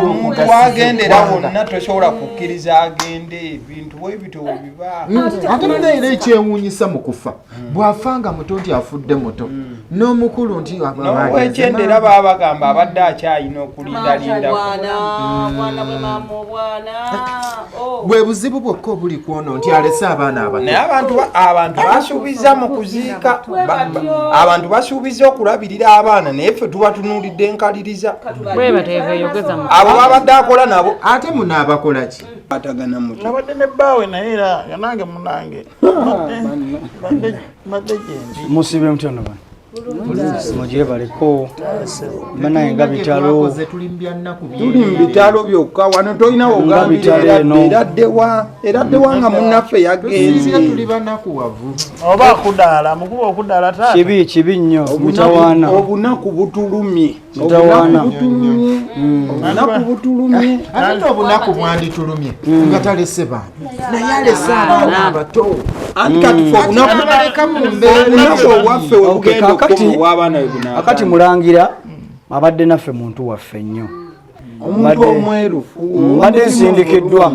omuntu agendera wonna tosobola kukkiriza agende ebintu bwebito biba ate naera ekyewuunyisa mu kufa bw'afanga muto nti afudde muto n'omukulu nti ekyendera baba bagamba abadde akyayina okulindalinda bwe buzibu bwokka obuli kwono nti alese abaana abato naye abantu basuubiza mu kuziika abantu basuubiza okulabirira abaana naye ffe tuba tunuulidde enkaliriza abo babadde akola nabo ate munaabakola ki atagana muki nabadde ne bbaawe naye era yanange munange badde gyendi musibe mutyono bana mujye baliko banaye nga bitalo tuli mu bitalo byokka wano tolina wogambira eraddewa nga munnaffe yagenze tuli banakuwavu oba akudaala mukuba okudaala taata kibi nnyo mutawaana obunaku butulumye mutawaana obunaku butulumye ate obunaku bwanditulumye nga talese baana naye alese abaana abato anti kati fe obunaku obwaffe webugenda okukomawo abaana webunaaba akati mulangira abadde naffe muntu waffe nnyo omuntu omwerufu mbadde nsindikiddwa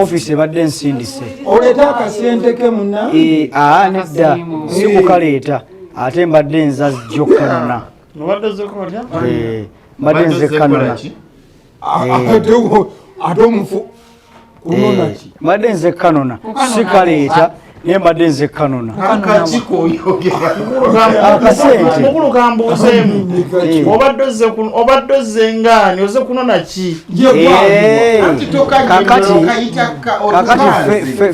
ofiisi ebadde nsindise oleeta akasenteke muna nedda si kukaleeta ate mbadde nzajjo kanona mbadde nze kanona ate omufu kunona ki mbadde nze kanona si kaleeta naye mbadde nze kanona akasente mukulu kambuuzeemu obadde ozze ngaani oze kunona ki kakati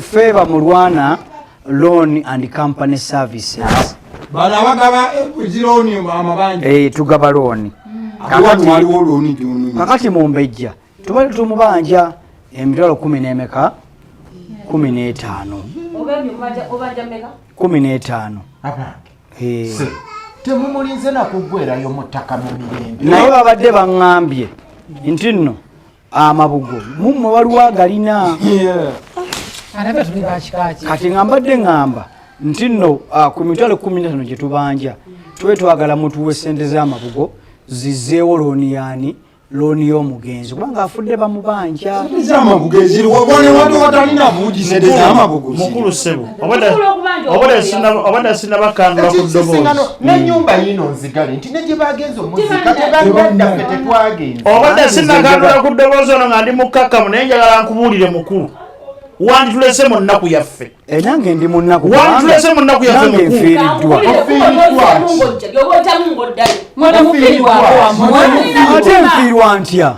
ffe bamulwana loan and company services bano abagaba zironi amabanja tugaba looni waliwo looni gyonu kakati mumbejja tubali tumubanja emitwalo 10 n'emeka 15 15 temumulinze nakuggwerayo mu ttaka mu mirembe naye babadde baŋŋambye nti nno amabugo mumwe waliwo agalina kati nga mbadde ŋŋamba nti nno ku mitwalo 15 gye tubanja tube twagala mutuwe sente z'amabugo zizzeewo looni yaani looni y'omugenzi kubanga afudde bamubanja mukulu ssebo obadde sinabakandula ku ddoboozi n'ennyumba yino nzigale nti ne gye bagenze omuzika tebaddaddaffe tetwagenze obadde sinakandula ku ddoboozi ono nga ndi mukkakkamu naye njagala nkubuulire mukulu wanditulese mu nnaku yaffe nange ndi mu nnaku wanditulese mu nnaku yaffe nange nfiiriddwa ate nfiirwa ntya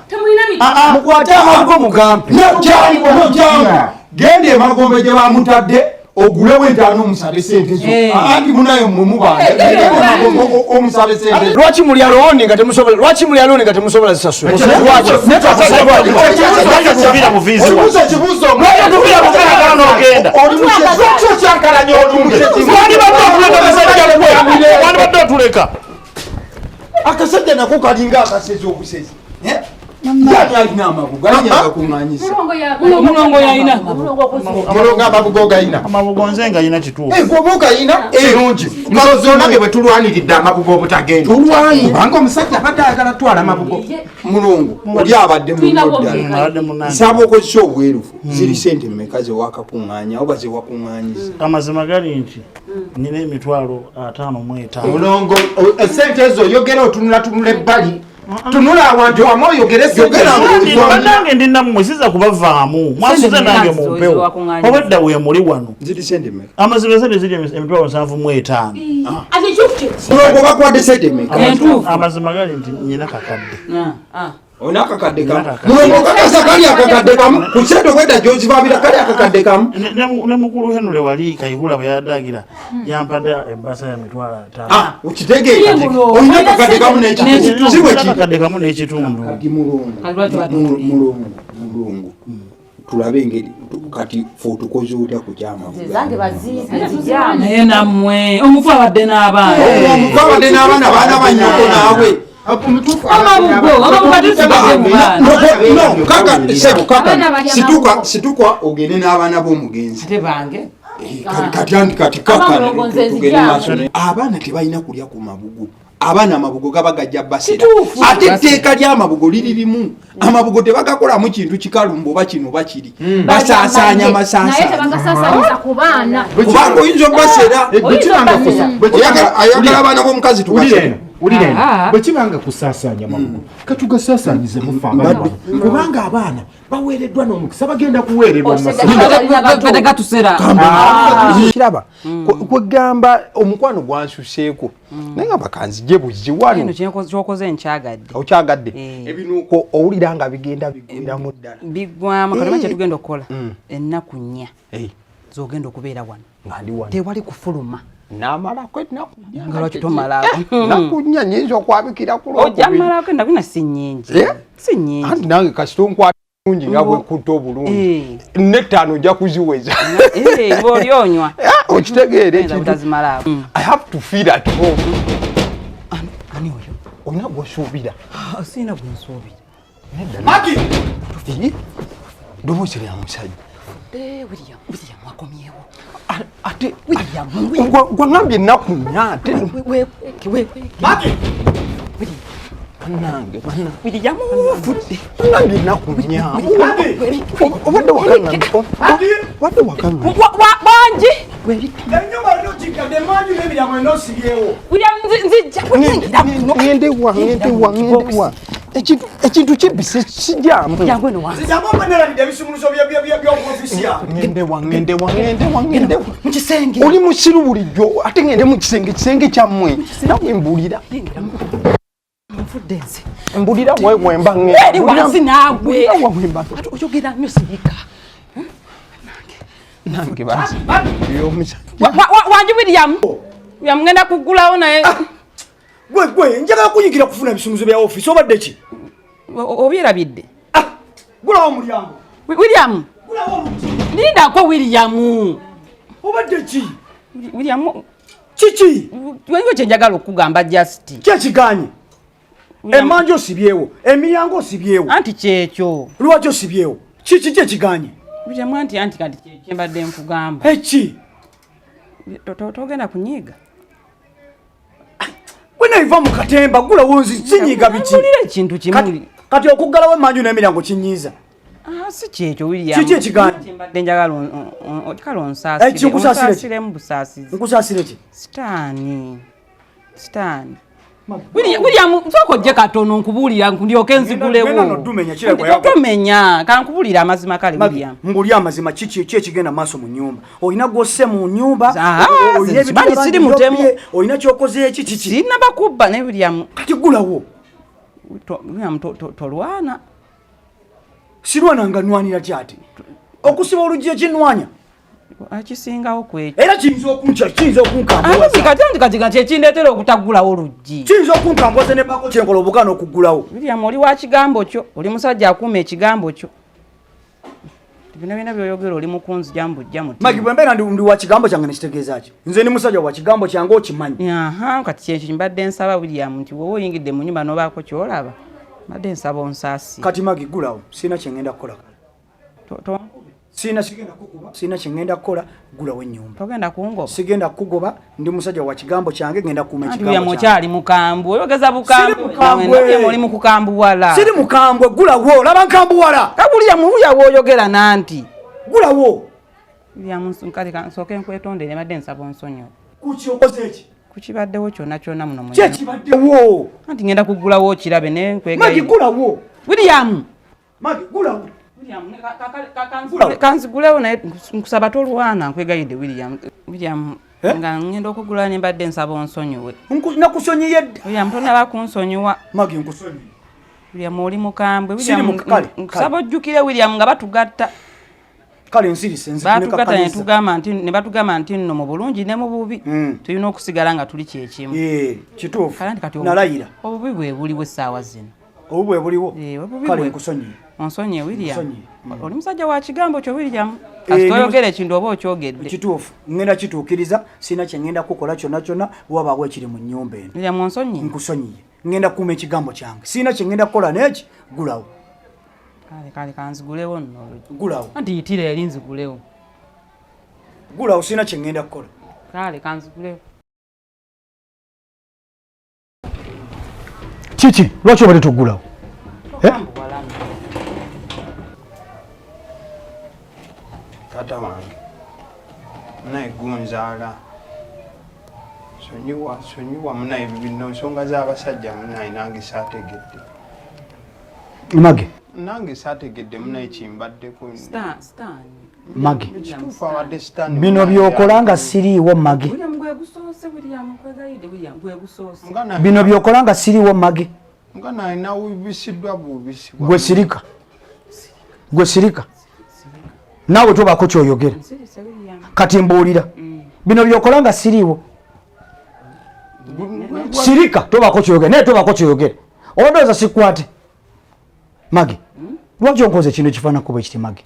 mukwate amabugo mugampe genda emagombe gye bamutadde ogulewo entaano omusabe sente zo anti munayo omusabe sente lwaki mulya looni nga temusobola zisasula otuleka akasajja nako kalinga akasezi obusezi alina amabugo alinyaga kuŋŋanyisa omulongo yalina amulongo amabugo gayina amabugo nze nga yina kituufu gwoba ogayina erungi nzozonage bwe tulwaniridde amabugo obutagenda kubanga omusajja abadde ayagala twala amabugo mulungu oli abadde muludda nsaba okozesa obwerufu ziri sente mmeka zewakakuŋŋanya oba zewakuŋŋanyiza amazima gali nti nina emitwalo 55 mulongo sente ezo oyogera otunula ebbali tunula awantu wamu oyogere nange ndina mmwe siza kubavaamu mwasuze nange mumpewo obadda we muli wano ziri sente mmeka amazima sente ziri emitwalo 75 mulongo bakwadde sente mmeka amazima gali nti nyina kakadde olina akakadde kamu mulongo kakasa kali akakadde kamu ku sente obwedda gyozibabira kali akakadde kamu ne mukulu henule wali kayihula bwe yadagira yampadde ebbasa ya mitwalo 5 ukitegeera olina akakadde kamu n'ekitundu mulungu tulabe engeri kati fotokoze otya ku naye nammwe omufu abadde n'abaana baana banyoko naawe situka ogende n'abaana b'omugenzi kati abaana tebalina kulya ku mabugo abaana amabugo gaba gajja basira ate etteeka ly'amabugo liri limu amabugo tebagakolamu kintu kikalumba oba kino oba kiri basaasaanya masaasaanya kubanga oyinza obasera ayagala abaana b'omukazi tubasera bwe kibanga kusaasanya mabugo katugasaasaanyize mufa kubanga abaana baweereddwa n'omukisa bagenda kuweererwa kiraba kwegamba omukwano gwansuseeko naye nga bakanzije buzi wano kyokoze nkyagadde okyagadde ebinuuko owulira nga bigenda bigwiramu ddala bigwamu kalema kyetugenda okukola ennaku 4 zogenda okubeera wano nga ndi wano tewali kufuluma namalako ennaku nga lwaki tomalako ennaku 4 nyinza okwabikira ku ojamalako ennaku ina si nnyingi si nnyingi anti nange kasita onkwata bulungi nga bwekutta obulungi n'ettaano ojja kuziweza ng'oli onywa okitegeere utazimalako I have to feel at home ani oyo olina gw'osuubira siina gwensuubira Magi ddoboozi lya musajja William wakomyewo ate gwangambye ennaku 4 ate nange William fudde ngambye ennaku 4 obadde wakanga bangi ngendewa ekintu kibise kijjamu oli musiru bulijjo ate ngende mu kisenge kyammwe nawe mbulira mbulira wewemba oyogera nnyo sirika nange basi wangi William ngenda kugulawo naye gwe njagala kunyigira kufuna ebisumuzo bya office obadde ki obyerabidde gulawo omulyango William lindako William obadde ki William kiki waliwo kyenjagala okugamba just kyekiganye emmanjo osibyewo emiryango osibyewo anti kyekyo lwaki osibyewo kiki kyekiganye William anti kati kyembadde nkugamba eki togenda kunyiiga wenaiva mu katemba gulawo nzinyiga biki ekintu kimu kati okuggalawo emmanju n'emiryango kinyiiza si kyekyo William kiki ekiganye kyembadde njagala kale onsaasiremu busaasizi nkusaasire ki sitaani William nsooka ojje katono nkubuulira ndyoke nzigulewo tomenya kankubuulira amazima kale William mbuli amazima kiki ekigenda maaso mu nnyumba olina gwosse mu nnyumba siri mutemu olina kyokoze eki kiki sirina bakubba ne William kati gulawo William tolwana sirwana nga nwanira kyati okusiba oluggi ekinwanya akisingawo kwekyo era kiyinza okunkambwaza kati kyekindeetera okutagulawo oluggi kiyinza okunkambwaza ne bako kyenkola obugana okuggulawo William oli wa kigambo kyo oli musajja akuuma ekigambo kyo bino byonna byoyogera oli mukunzija mbujja muti Magi bwe mbeera ndi wa kigambo kyange nekitegeeza ki nze ndi musajja wa kigambo kyange okimanyi kati kyekyo mbadde nsaba William nti wowe oyingidde mu nnyumba n'obaako kyolaba mbadde nsaba onsaasi kati Magi gulawo sirina kyengenda kukola sina kyengenda kukola gulawo ennyumba togenda kungoba sigenda kugoba ndi musajja wa kigambo kyange ngenda kuuma ekigambo kyange okyali mukambwe oyogeza bukambwe oli mukukambuwala siri mukambwe gulawo laba nkambuwala kabulya muwulya woyogera nanti gulawo kale nsooke nkwetondere mbadde nsaba onsonyiwa kuki okoze eki kukibaddewo kyonna muno kyekibaddewo anti ngenda kugulawo okirabe ne Magi gulawo William Magi gulawo kanzigulewo naye nkusaba tolwana nkwegayidde William nga ngenda okugula ne mbadde nsaba onsonyiwe nakusonyiye dda William tonaba kunsonyiwa Magi nkusonyiye William oli mukambwe nkusaba ojjukire William nga batugatta kale nsirise batugatta ne batugamba nti nno mu bulungi ne mu bubi tulina okusigala nga tuli kyekimu kituufu nalayira obubi bwe buliwo essaawa zino obu bwe buliwo kale nkusonyiye onsonyiye William oli musajja wa kigambo kyo William asitoyogera ekintu oba okyogedde kituufu ngenda kituukiriza sina kyengenda kukola kyonna wabaawo ekiri mu nnyumba eno William onsonyiye nkusonyiye ngenda kuuma ekigambo kyange sina kyengenda kukola n'eki gulawo kale kanzigulewo nno gulawo anti yitira eri nzigulewo gulawo sina kyengenda kukola kale kanzigulewo Kiki lwaki obadde toggulawo? Taata wange munaye gunzaala sonyiwa munaye bino nsonga z'abasajja munaye nange saategedde Mage nange saategedde munaye kimbaddeko Mage kituufu awadde sitaani bino byokola nga siriiwo Mage bino byokola nga siriiwo Mage mugana alina wibisiddwa bubisibwa gwe sirika naawe tobaako kyoyogera kati mbuulira bino byokola nga siriiwo sirika tobaako kyoyogera naye tobaako kyoyogera ondooza sikwate Mage lwaki onkoze kino kifaanako bwe kiti Mage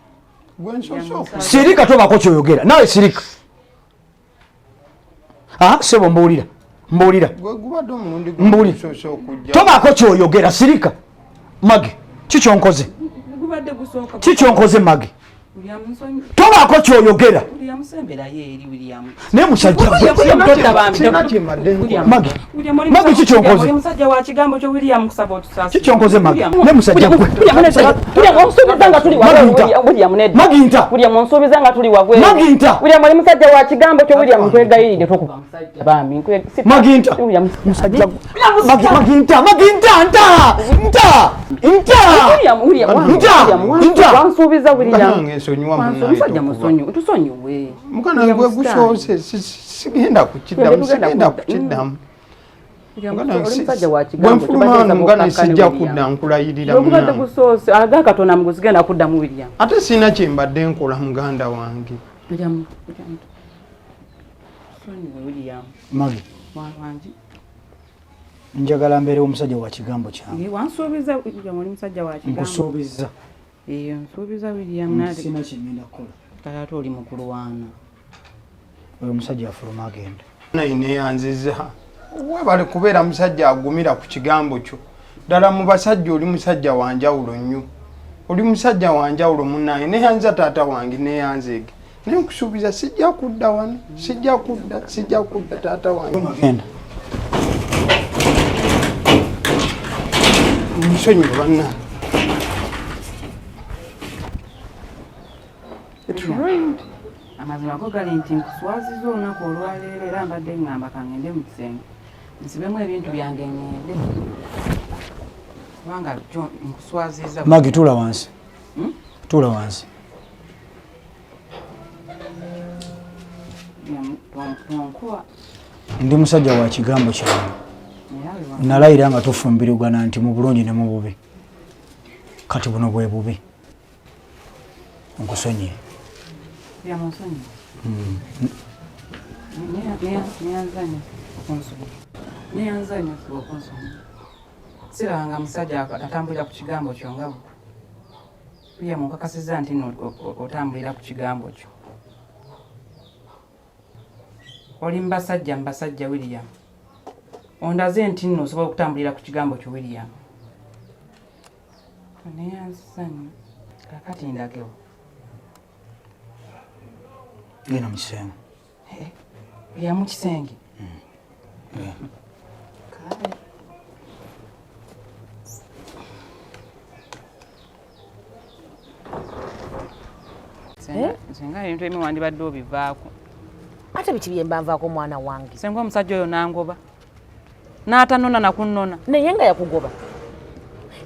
sirika tobaako kyoyogera nawe sirika sebo mbuulira tobaako kyoyogera sirika Mage kikyonkoze Mage tobaako kyoyogera naye musajja Mage kikyonkoze Mage naye musajja Maginta mugana gwe gusoose sigenda kukiddamu bwenfuluma mugana sijja kudda nkulayirira ate sina kyembadde nkola muganda wange Mage njagala mbeere omusajja wa kigambo kyange nkusuubiza sina kyengenda kukola ate oli mukulwana oyo omusajja afuluma agenda neyanziza webale kubeera musajja agumira ku kigambo kyo ddala mu basajja oli musajja wanjawulo nnyo oli musajja wanjawulo munnaye neyanza taata wange neyanzeege naye nkusuubiza sijja kudda wano sijja kudda taata wange genda musonyiwe banna amazima go gali nti nkuswaziza olunaku olwaleero era mbadde ngamba kangende mu kisenge nsibemu ebintu byange ngende kubanga nkuswaziza Mage tuula wansi tuula wansi ndi musajja wa kigambo kyange nalayira nga tufumbirigana nti mu bulungi ne mu bubi kati buno bwe bubi nkusonyiye siranga musajja atambulira ku kigambo kyo nga bwe mukakasiza nti otambulira ku kigambo kyo oli mbasajja William ondaze nti nno osobola okutambulira ku kigambo kyo William neyanzanyo kakati ndagewo genda mu kisenge mu kisenge senga ebintu ebimu wandibadde obivaako ate biki byembanvaako mwana wange senga omusajja oyo nangoba n'atanona nakunnona naye nga yakugoba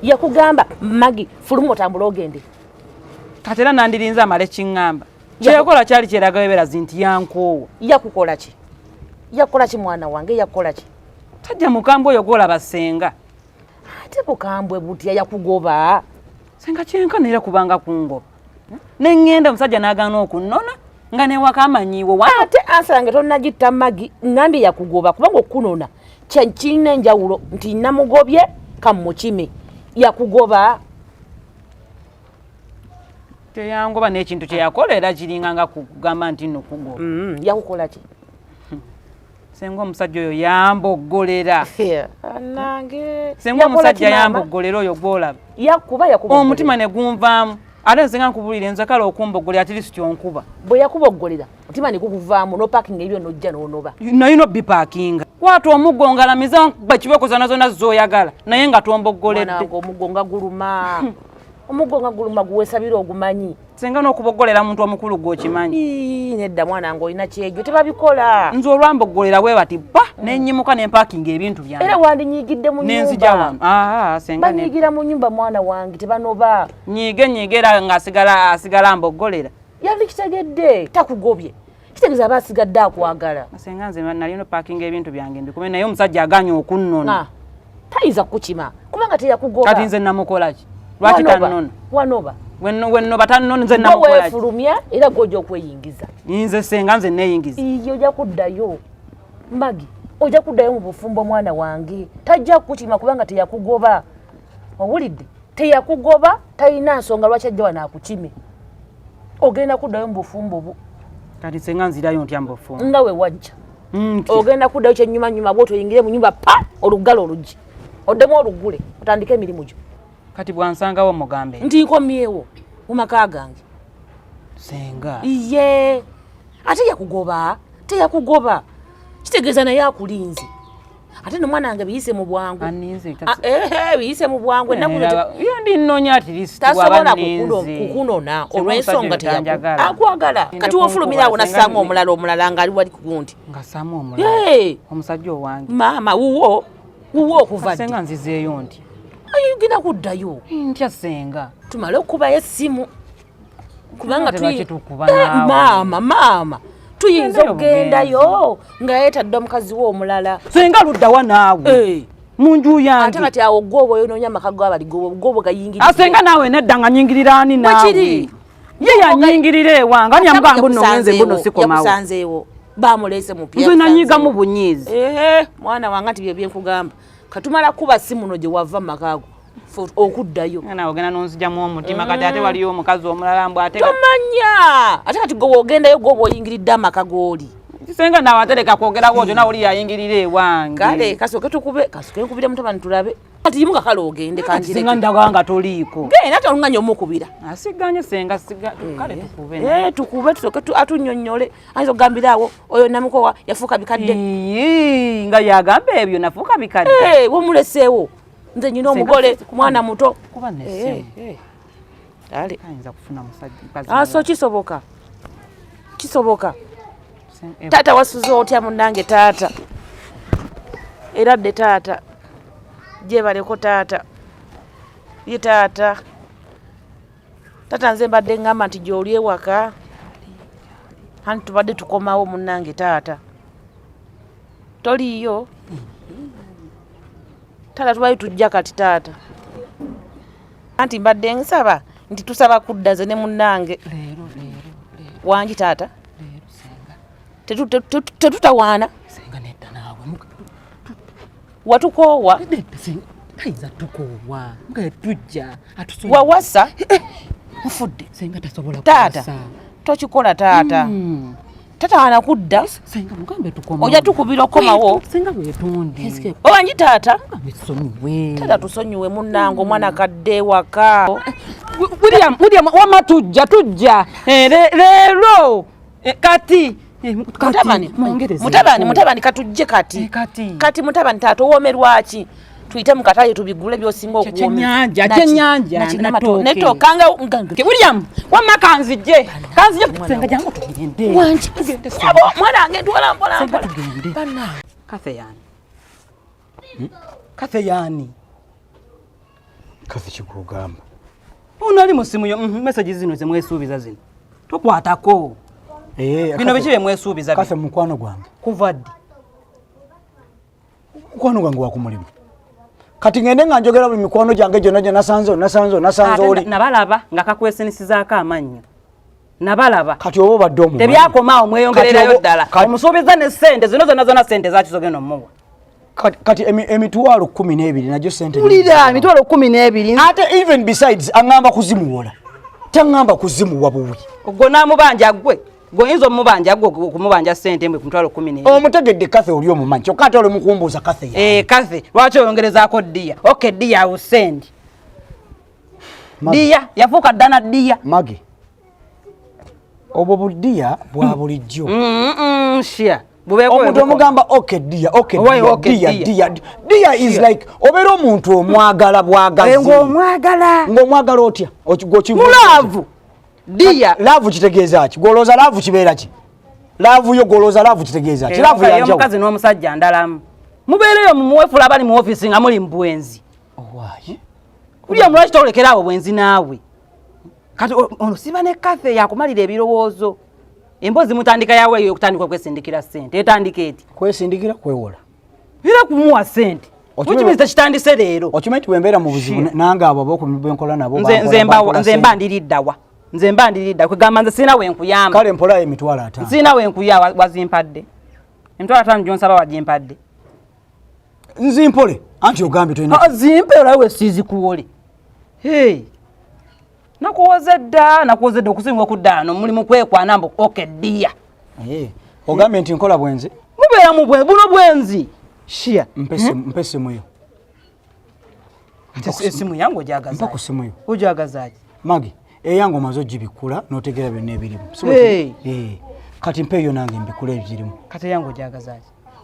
yakugamba Magi fuluma otambula ogende kati era nandirinza amale kiŋŋamba kyeyakola kyali kyeraga weberazi nti yankoowa yakukola ki mwana wange yakukola ki tajja mukambwe oyo gwolaba senga ate bukambwe butya yakugoba senga kyenkana era kubanga kungoba neŋŋenda omusajja n'agaana okunnona nga newaka amanyiiwo ate ansalange tonnagitta Magi ŋŋambye yakugoba kubanga okunona kirina enjawulo nti namugobye kamukime yakugoba teyangoba n'ekintu kyeyakola era kiringa nga kugamba nti nno kugoba yakukola ki senga omusajja oyo yamboggolera nange senga omusajja yamboggolera oyo gwolaba yakuba omutima ne gunvaamu ate nze nga nkubulire nze kale okumbogolera at least onkuba bwe yakuboggolera otima nikukuvaamu no parking ebyo nojja n'onoba naye no bipakinga kwata omuggo ngalamiza bakiweko zona zona zoyagala naye nga tomboggoledde omuggo nga guluma omuggo nga guluma guwesabira ogumanyi senga n'okuboggolera muntu omukulu gw'okimanyi nedda mwana nga olina kyegyo tebabikola nze olwamboggolera bwe bati pa nenyimuka nempakinga ebintu byange era wandinyigidde mu nenzija wano senga banyigira mu nyumba mwana wange tebanoba nyiige era nga asigala mboggolera yandikitegedde takugobye kitegeeza aba asigadde akwagala senga nze nali no parking ebintu byange mbikume naye omusajja aganya okunnona tayinza kukima kubanga teyakugoba kati nze namukolaki lwaki tannona wanoba wenno batannona nze namukolaki wefulumya era gojja okweyingiza nze senga nze neyingiza iyo ojja kuddayo Magi ojja kuddayo mu bufumbo mwana wange tajja kukima kubanga teyakugoba owulidde teyakugoba talina nsonga lwaki ajja wano akukime ogenda kuddayo mu bufumbo bu kati senga nzirayo ntya mbufumbo nga we wajja ogenda kuddayo kyenyumanyuma bwoti oyingire mu nyumba pa oluggalo oluggi oddemu olugule otandike emirimu gyo kati bwansangawo mugambe nti nkomyewo mu maka gange senga iye ate teyakugoba kitegeeza naye akulinze ate nomwana wange biyise mu bwangu biyise mu bwangu yandinonya atlist tasobola kukunona olw'ensonga akwagala kati wofulumira awo nassaamu omulala ng'ali wali kugundi omusajja owange maama wuwo okuva ddi senga nzizeeyo nti gina kuddayo ntya senga tumale okubayo essimu kubanga maama tuyinza okugendayo nga yeetadde omukazi we omulala senga luddawa naawe munju yange ate kati awo gobo yononya amaka gobo gayingirira senga naawe nedda nga nyingirira ani naawe ye yanyingirira ewange ani amugamba nno mwenze mbuno sikomawo yakusanzeewo bamulese mu pya nze nanyigamu bunyiizi mwana wange nti bye byenkugamba katumala kuba simu no gye wava mu makago okuddayo nawe ogenda nonzijamu omutima kati ate waliyo omukazi omulala mbw ate tomanya ate kati gwe ogendayo gwoba oyingiridde amaka gooli senga nawe atereka kwogerawo ogyo nawe oli yayingirira ewange kale kasooke nkubire mutabani tulabe kati yimuka kale ogende kanjirsenga ndaga nga toliiko genda ate olunganya omukubira asiganye senga kale tukube tukube tusooke atunnyonnyole ayinza okugambira awo oyo namukowa yafuuka bikadde nga yagamba ebyo nafuuka bikadde womuleseewo nze nyina omugole mwana muto kuba nesimu ale ayinza kufuna musajja so kisoboka taata wasuze otya munnange taata era dde taata gyebaleko taata ye taata nze mbadde ngamba nti gy'oli ewaka anti tubadde tukomawo munnange taata toliiyo taata tubayo tujja kati taata anti mbadde nsaba nti tusaba kudda ze ne munnange wangi taata tetutawaana watukoowa wawasa nfudde taata tokikola taata tatawaana kudda ojja tukubira okomawo owangi taata taata tusonyiwe munnange omwana kadde waka William wama tujja leero kati mutabani katujje kati mutabani taata owomerwaki tuyite mu katale tubigule byosinga okuwomerwa netokanga William wama kanzije senga jangu tugende mwana wange ntwala mpola kafe yani kafe kikugamba unali musimu yo message zino zemwesuubiza zino tokwatako bino bikibe mwesuubiza kafe mukwano gwange kuva ddi mukwano gwange wakumulimu kati ngende nga njogera buli mikwano gyange gyonna gye nasanze oli nabalaba nga kakwesinisizaako amannyo nabalaba kati oba obadde omumanyi tebyakomaawo mweyongererayo ddala omusuubiza ne ssente zino zonna ssente zakizogenda omuwa kati emitwalo 12 najyo sente ulira emitwalo 12 ate even besides angamba kuzimuwola tangamba kuzimuwa buwi ogwo namubanja gwe goyinza omubanja gwe kumubanja sente mwe kumutwalo 12 omutegedde kafe oli omumanyi kyokka ate oli mukumbuuza kafe kafe lwaki oyongerezaako ddiya okay ddiya awusendi Dia yafuuka ddana dia. Magi. Obwo budia bwa bulijjo. Shia. Bubeko omuntu omugamba okay dia dia is like obero omuntu omwagala bwagazi. Ng'omwagala otya? Mulavu. Dia love kitegeeza ki? Goloza love kibeera ki? Love yo goloza love kitegeeza ki? Love ya njawulo. Omukazi n'omusajja ndalamu. Mubeereyo mu mwefula abali mu office nga muli mbwenzi. Why? Kulya mulwaki tolekerawo bwenzi naawe. Kati ono siba ne cafe yakumalira ebirowoozo. Embozi mutandika yawe yo kutandika kwesindikira sente. Etandika eti. Kwesindikira kwewola. Era kumuwa sente. Okimizita kitandise leero. Okimanyi wembeera mu buzibu nange abo bwenkola nabo. Nze mbandiriddawa. Nze mbandiridda kwegamba nze sina wenkuyamba. Kale mpola emitwala 5. Sina wenkuya wazimpadde. Emitwala 5 gyonsaba wagimpadde. Nzimpole anti ogambye toyina. Zimpe olawe sizikuwole. Hey. Nakuwozedde okusinga okuddaano mulimu kwekwana mbu okeddiya. Ogambye nti nkola bwenzi. Mubeera mu buno bwenzi. Shia. Mpese muyo. Esimu yangu ojagaza. Mpako simu yo. Ojagaza. Magi, eyango omaze ogibikula n'otegeera byonna ebirimu. Kati mpe yo nange mbikula ebirimu. Kati yango ojagaza.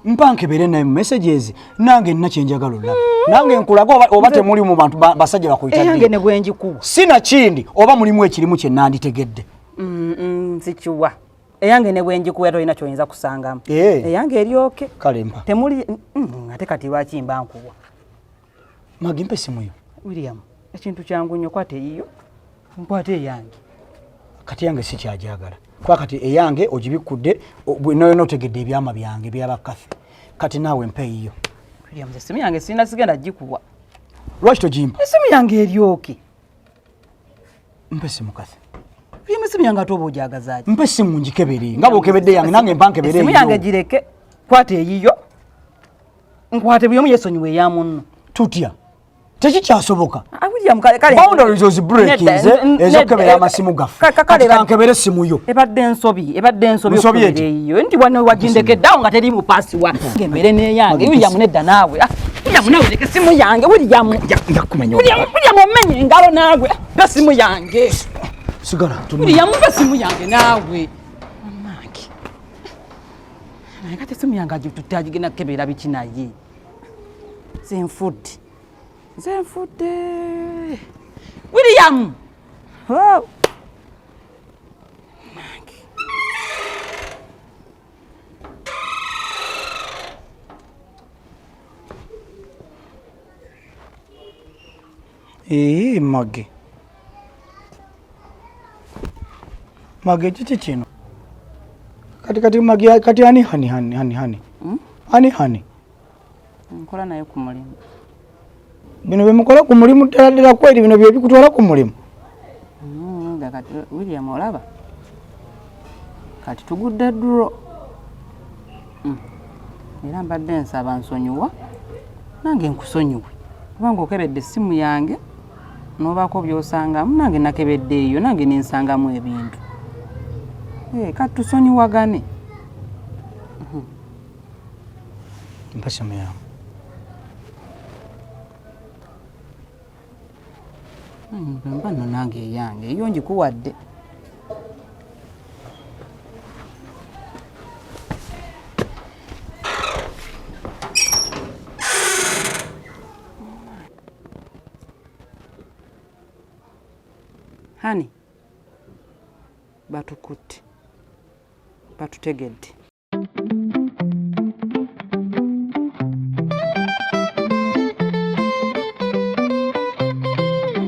Mpanke bere nayo messages nange nina kyenjagala olaba. Nange nkulaga oba temuli mu bantu basajja bakuyita. Yange ne bwenji kuwa. Sina kindi oba mulimu ekirimu kye nanditegedde. Sikiwa. Eyange ne bwenji kuwa toyina kyoyinza kusangamu. Eyange eryoke. Kale mpa. Temuli ate kati lwaki mba nkuwa. Magi mpe simu yo. William, ekintu kyangu nnyo kwate iyo. Nkwate eyange. Kati yange si kyajagala. Kwa kati eyange ogibikudde noyo notegedde ebyama byange byabakafe. Kati naawe mpe iyo. William, esimu yange sina sigenda gikuwa. Lwaki togimpa? Esimu yange eryoke. Mpe simu kafe. William, esimu yange atoba ojagaza ki? Mpe simu njikebere. Nga bwokebedde yange nange mpanke bere. Esimu yange gireke. Kwate eyiyo. Nkwate byomu yesonyiwe ya munno. Tutya. Tekikyasoboka. William kale. Boundaries was breaking. Ezokebera amasimu gaffe. Kati kankebere simu yo. Ebadde ensobi okubere eyiyo. Nti wano wagindekeddawo nga teri mu password. Ngembere neyange. William nedda naawe. William nawe leke simu yange. William njakumanya. William omenye engalo naawe. Pe simu yange. Sigala. William pe simu yange naawe. Maki. Kati simu yange agitutagigena kebera biki naye. Zenfudde. William. Oh. Mage. Mage chichi chino. Kati mage kati hani. Hani. Nkola nayo ku mulimu. Bino bemukola ku mulimu ddala kweri bino bye bikutwala ku mulimu. Kati William olaba. Kati tugudde duro. Era mbadde nsaba nsonyiwa. Nange nkusonyiwe. Kubanga okebedde essimu yange n'obaako by'osangamu nange nakebedde eyo nange nensangamu ebintu. Kati tusonyiwagane. Mpa simu yange. Mba nno nange eyange eyo ngikuwadde. Hani batukutte batutegedde.